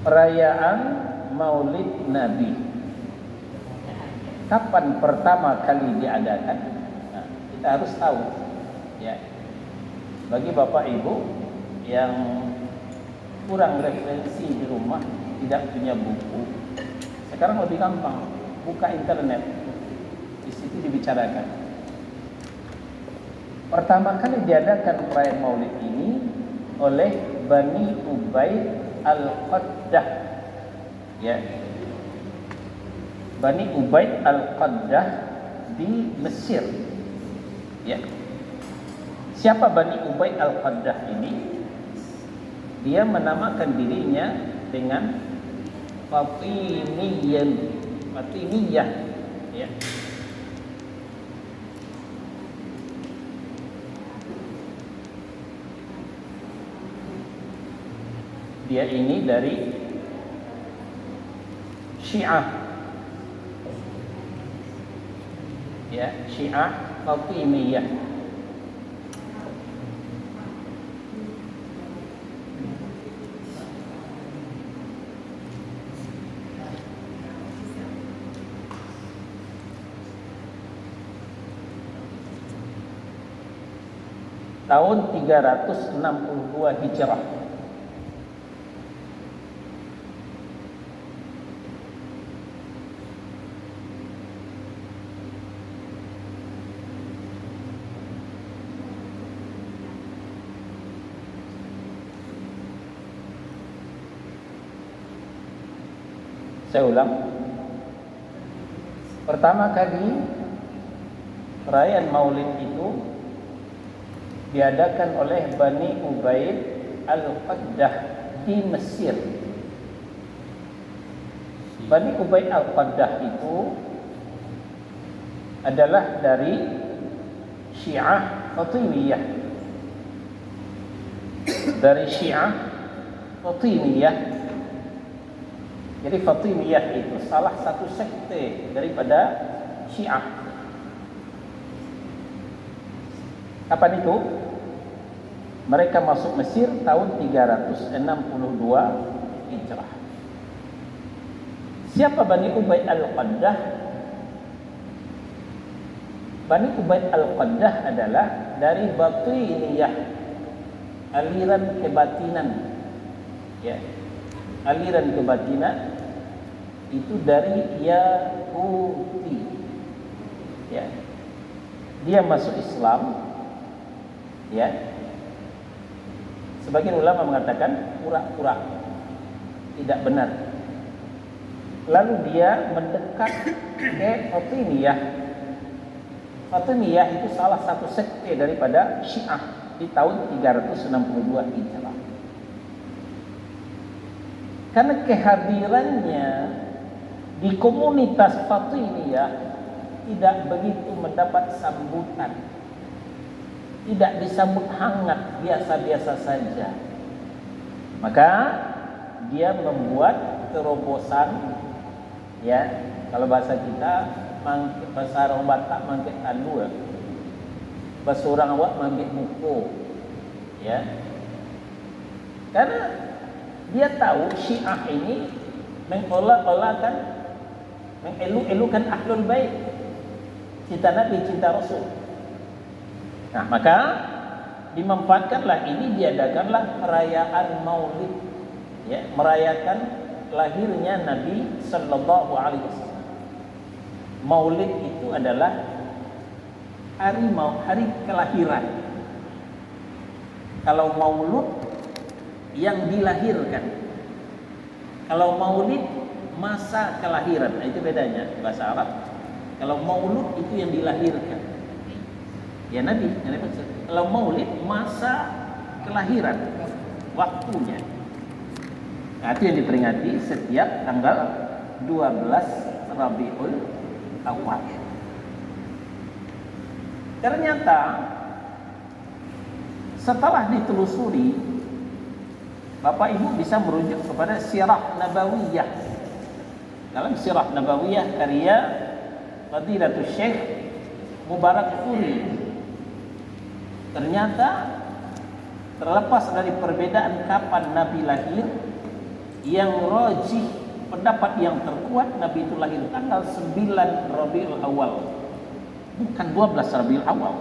perayaan Maulid Nabi. Kapan pertama kali diadakan? Nah, kita harus tahu. Ya. Bagi Bapak Ibu yang kurang referensi di rumah, tidak punya buku, sekarang lebih gampang, buka internet, di situ dibicarakan. Pertama kali diadakan perayaan Maulid ini oleh Bani Ubaid Al-Qaddah. Ya. Bani Ubaid Al-Qaddah di Mesir. Ya. Siapa Bani Ubaid Al-Qaddah ini? Dia menamakan dirinya dengan Fatimiyah. Ya. Dia ini dari Syiah. Ya, Syiah Fatimiyah. Tahun 362 Hijrah. Saya ulang. Pertama kali perayaan Maulid itu diadakan oleh Bani Ubaid Al-Qaddah di Mesir. Bani Ubaid Al-Qaddah itu adalah dari Syiah Fatimiyah. Dari Syiah Fatimiyah. Jadi Fatimiyah itu salah satu sekte daripada Syiah. Kapan itu? Mereka masuk Mesir tahun 362 Hijrah. Siapa Bani Ubaid Al-Qaddah? Bani Ubaid Al-Qaddah adalah dari Batiniyah, aliran kebatinan. Ya. Aliran kebatinan itu dari Yahudi. Ya. Dia masuk Islam. Ya, sebagian ulama mengatakan pura-pura tidak benar. Lalu dia mendekat ke Fatimiyah. Fatimiyah itu salah satu sekte daripada Syiah di tahun 362 Hijrah. Karena kehadirannya di komunitas Fatimiyah tidak begitu mendapat sambutan. Tidak disambut hangat, biasa-biasa saja. Maka dia membuat terobosan, ya, kalau bahasa kita, bahasa orang Batak mangkit tandu, bahasa orang awak mangkit muko, ya. Karena dia tahu Syiah ini mengolok-olokkan, mengeluk-elukan Ahlul Bait, cinta Nabi, cinta Rasul. Nah, maka dimanfaatkanlah ini, diadakanlah perayaan Maulid, ya, merayakan lahirnya Nabi Sallallahu Alaihi Wasallam. Maulid itu adalah hari kelahiran. Kalau Maulud yang dilahirkan, kalau Maulid masa kelahiran, itu bedanya bahasa Arab. Kalau Maulud itu yang dilahirkan. Ya Nabi, kalau Maulid masa kelahiran, waktunya. Nah, itu yang diperingati setiap tanggal 12 Rabiul Awal. Ternyata setelah ditelusuri, Bapak Ibu bisa merujuk kepada Sirah Nabawiyah. Dalam Sirah Nabawiyah karya Fadilatul Syekh Mubarakfuri, ternyata terlepas dari perbedaan kapan Nabi lahir, yang rajih, pendapat yang terkuat, Nabi itu lahir tanggal 9 Rabiul Awal, bukan 12 Rabiul Awal.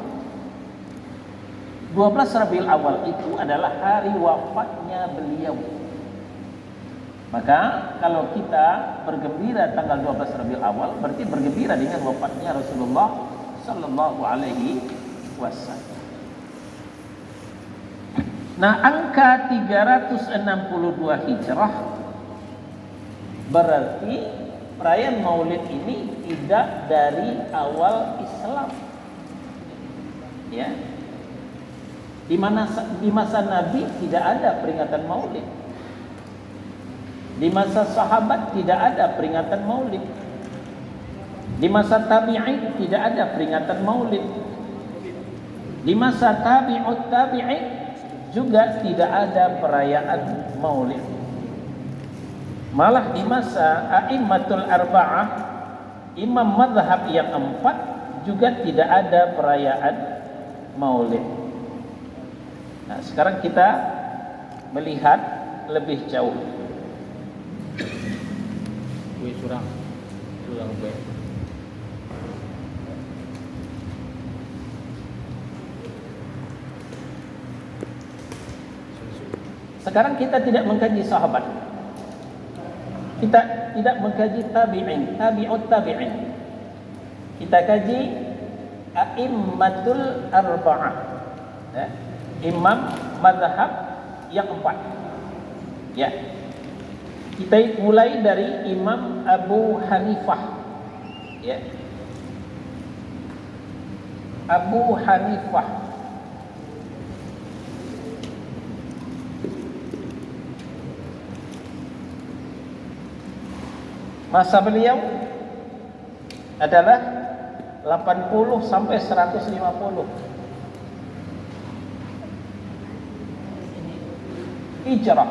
12 Rabiul Awal itu adalah hari wafatnya beliau. Maka kalau kita bergembira tanggal 12 Rabiul Awal, berarti bergembira dengan wafatnya Rasulullah sallallahu alaihi wasallam. Nah, angka 362 Hijrah berarti perayaan Maulid ini tidak dari awal Islam. Ya. Di masa Nabi tidak ada peringatan Maulid. Di masa sahabat tidak ada peringatan Maulid. Di masa tabi'in tidak ada peringatan Maulid. Di masa tabi'ut tabi'in juga tidak ada perayaan Maulid. Malah di masa a'immatul arba'ah, imam mazhab yang 4, juga tidak ada perayaan Maulid. Nah, sekarang kita melihat lebih jauh. Surang B. Sekarang kita tidak mengkaji sahabat. Kita tidak mengkaji tabi'in, tabi'ut tabi'in. Kita kaji a'immatul arba'ah. Ya. Imam mazhab yang 4. Ya. Kita mulai dari Imam Abu Hanifah. Ya. Abu Hanifah. Masa beliau adalah 80 sampai 150 Hijrah.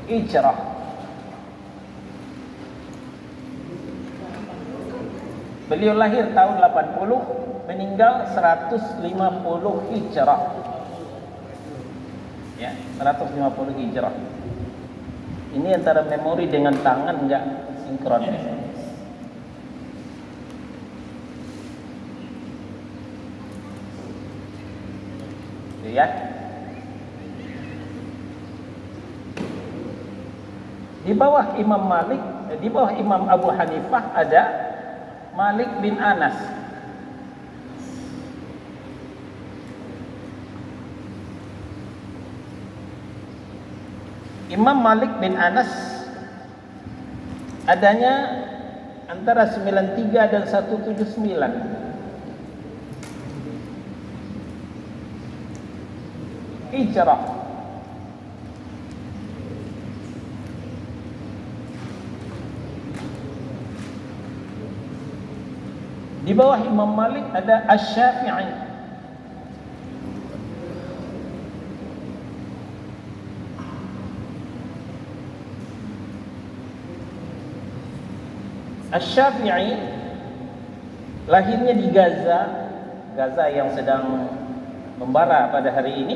Hijrah. Beliau lahir tahun 80, meninggal 150 Hijrah. Ya, 150 Hijrah. Ini antara memori dengan tangan enggak sinkron. Ya. Di bawah Imam Malik, di bawah Imam Abu Hanifah ada Malik bin Anas. Imam Malik bin Anas adanya antara 93 dan 179. Hijrah. Di bawah Imam Malik ada Asy-Syafi'i. Asy-Syafi'i lahirnya di Gaza yang sedang membara pada hari ini,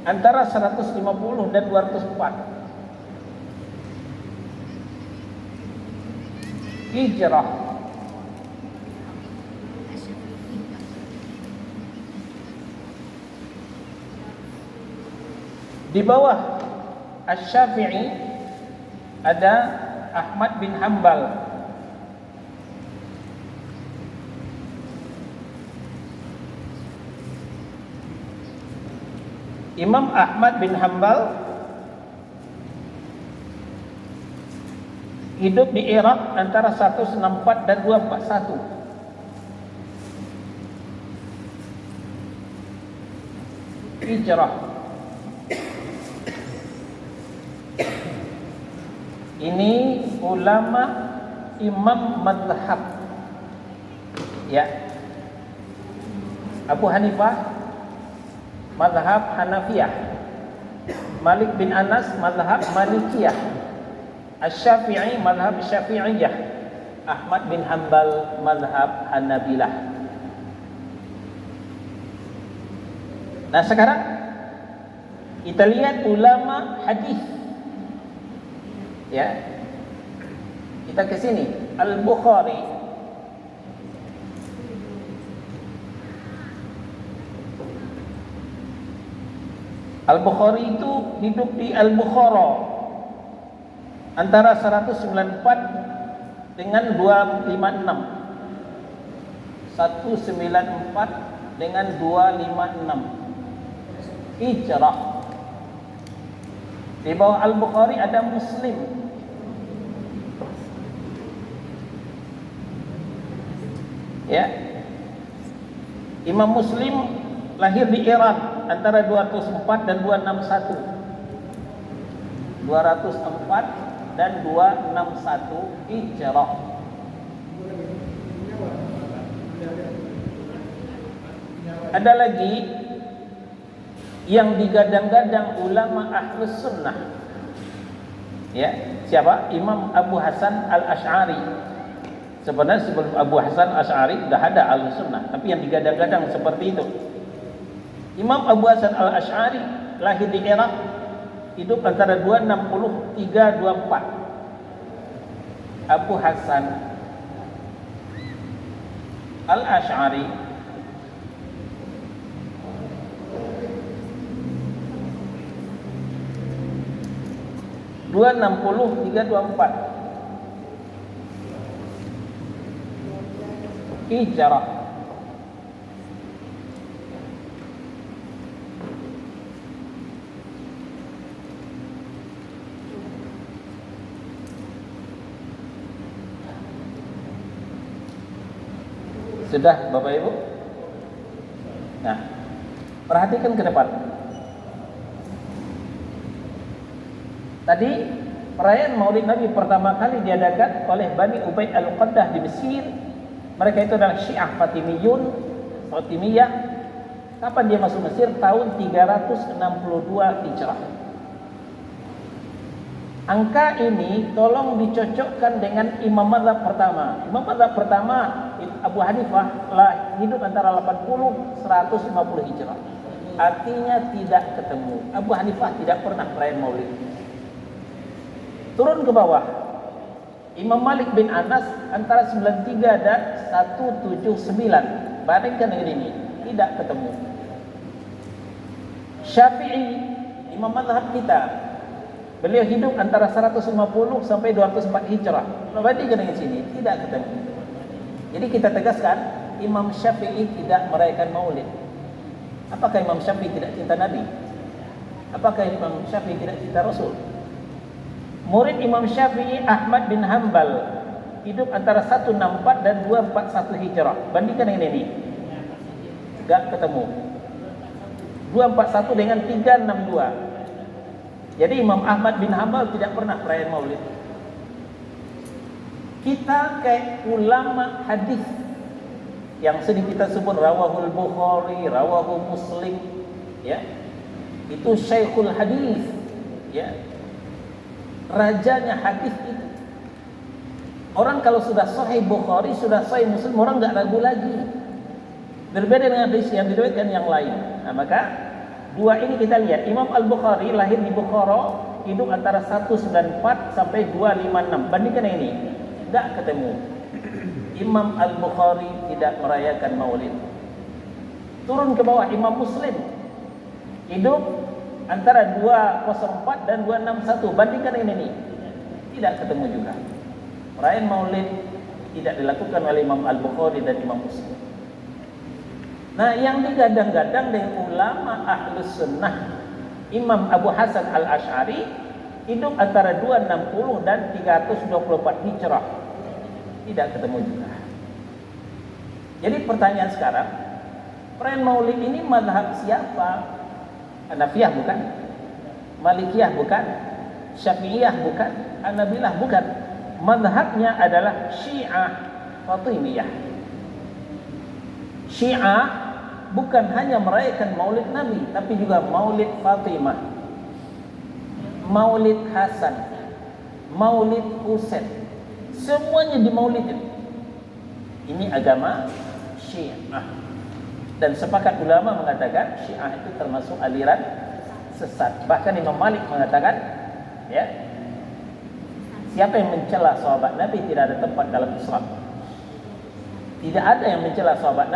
antara 150 dan 204 Hijrah. Di bawah Asy-Syafi'i ada Ahmad bin Hanbal. Imam Ahmad bin Hanbal hidup di Irak antara 164 dan 241. Hijrah. Ini ulama imam mazhab. Ya. Abu Hanifah mazhab Hanafiyah. Malik bin Anas mazhab Malikiyah. Asy-Syafi'i mazhab Syafi'iyah. Ahmad bin Hanbal mazhab Hanabilah. Nah, sekarang kita lihat ulama hadis. Ya. Kita ke sini. Al-Bukhari. Al-Bukhari itu hidup di Al-Bukhara antara 194 dengan 256. 194 dengan 256 Hijrah. Di bawah Al-Bukhari ada Muslim. Ya. Imam Muslim lahir di Iran antara 204 dan 261. 204 dan 261 Hijrah. Ada lagi yang digadang-gadang ulama Ahlus Sunnah. Ya, siapa? Imam Abu Hasan Al-Asy'ari. Sebenarnya sebelum Abu Hasan Al-Asy'ari sudah ada Ahlus Sunnah, tapi yang digadang-gadang seperti itu. Imam Abu Hasan Al-Asy'ari lahir di Irak, hidup antara 263-24. Abu Hasan Al-Asy'ari 260-324 Hijrah. Sudah Bapak Ibu? Nah, perhatikan ke depan. Tadi perayaan Maulid Nabi pertama kali diadakan oleh Bani Ubaid Al-Qaddah di Mesir. Mereka itu adalah Syiah Fatimiyah. Kapan dia masuk Mesir? Tahun 362 Hijrah. Angka ini tolong dicocokkan dengan imam mazhab pertama. Imam mazhab pertama Abu Hanifah lah hidup antara 80-150 Hijrah. Artinya tidak ketemu. Abu Hanifah tidak pernah perayaan Maulid. Turun ke bawah. Imam Malik bin Anas antara 93 dan 179. Bandingkan dengan ini, tidak ketemu. Syafi'i, imam mazhab kita, beliau hidup antara 150 sampai 204 Hijrah. Bandingkan dengan sini, tidak ketemu. Jadi kita tegaskan, Imam Syafi'i tidak merayakan Maulid. Apakah Imam Syafi'i tidak cinta Nabi? Apakah Imam Syafi'i tidak cinta Rasul? Murid Imam Syafi'i Ahmad bin Hanbal hidup antara 164 dan 241 Hijrah. Bandingkan dengan ini, enggak ketemu. 241 dengan 362. Jadi Imam Ahmad bin Hanbal tidak pernah perayaan Maulid. Kita kayak ulama hadis yang sering kita sebut rawahul Bukhari, rawahu Muslim, ya. Itu Syekhul Hadis, ya. Rajanya hadis itu. Orang kalau sudah sahih Bukhari, sudah sahih Muslim, orang enggak ragu lagi. Berbeda dengan hadis yang diriwayatkan yang lain. Nah, maka dua ini kita lihat. Imam Al-Bukhari lahir di Bukhara, hidup antara 194 sampai 256. Bandingkan ini, enggak ketemu. Imam Al-Bukhari tidak merayakan Maulid. Turun ke bawah, Imam Muslim hidup antara 204 dan 261. Bandingkan ini, tidak ketemu juga. Perayaan Maulid tidak dilakukan oleh Imam Al-Bukhari dan Imam Muslim. Nah, yang digadang-gadang dengan ulama Ahlus Sunnah, Imam Abu Hasan Al-Asy'ari hidup antara 260 dan 324 Hijrah. Tidak ketemu juga. Jadi pertanyaan sekarang, perayaan Maulid ini mazhab siapa? Hanafiyah bukan, Malikiyah bukan, Syafi'iyah bukan, Hanabilah bukan. Mazhabnya adalah Syiah Fatimiyah. Syiah bukan hanya merayakan Maulid Nabi, tapi juga Maulid Fatimah, Maulid Hasan, Maulid Husain. Semuanya dimaulidin. Ini agama Syiah. Dan sepakat ulama mengatakan Syiah itu termasuk aliran sesat. Bahkan Imam Malik mengatakan, ya, Siapa yang mencela sahabat Nabi tidak ada tempat dalam Islam. Tidak ada yang mencela sahabat Nabi